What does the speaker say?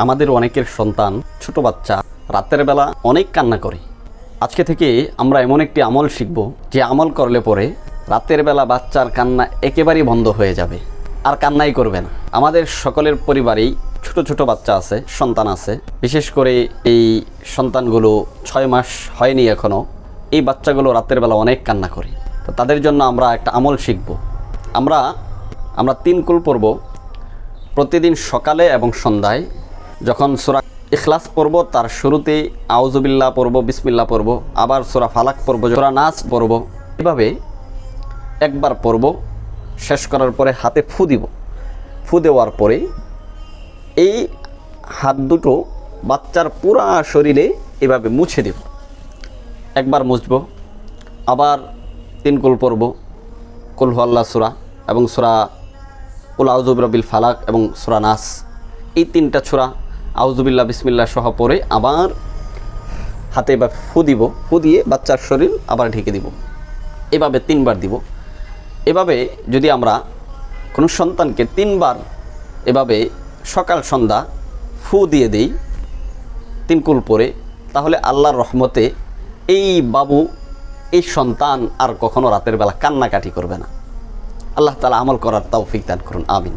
আমাদের অনেকের সন্তান ছোট বাচ্চা রাতের বেলা অনেক কান্না করে। আজকে থেকে আমরা এমন একটি আমল শিখব যে আমল করলে পরে রাতের বেলা বাচ্চার কান্না একেবারেই বন্ধ হয়ে যাবে, আর কান্নাই করবে না। আমাদের সকলের পরিবারেই ছোট ছোট বাচ্চা আছে, সন্তান আছে। বিশেষ করে এই সন্তানগুলো 6 মাস হয়নি এখনও। এই বাচ্চাগুলো রাতের বেলা অনেক কান্না করে। তো তাদের জন্য আমরা একটা আমল শিখব। আমরা 3 কুল পড়ব প্রতিদিন সকালে এবং সন্ধ্যায়। যখন সূরা ইখলাস পড়ব তার শুরুতে আউযুবিল্লাহ পড়ব, বিসমিল্লাহ পড়ব, আবার সূরা ফালাক পড়ব, সূরা নাস পড়ব। এভাবে একবার পড়ব, শেষ করার পরে হাতে ফু দিব। ফু দেওয়ার পরে এই হাত দুটো বাচ্চার পুরা শরীরে এভাবে মুছে দেব। একবার মুছব, আবার 3 কুল পড়ব, কুল হুয়াল্লাহ সূরা এবং সূরা কুল আউযু বিরাব্বিল ফালাক এবং সূরা নাস। এই 3টা সূরা আউযুবিল্লাহ বিসমিল্লাহ সহ পড়ে আবার হাতে এবার ফু দিব। ফু দিয়ে বাচ্চার শরীর আবার ঢেকে দিব। এভাবে 3 বার দিব। এভাবে যদি আমরা কোনো সন্তানকে 3 বার এভাবে সকাল সন্ধ্যা ফু দিয়ে দেই 3 কুল পরে, তাহলে আল্লাহর রহমতে এই বাবু, এই সন্তান আর কখনো রাতের বেলা কান্নাকাটি করবে না। আল্লাহ তাআলা আমল করার তৌফিক দান করুন। আমিন।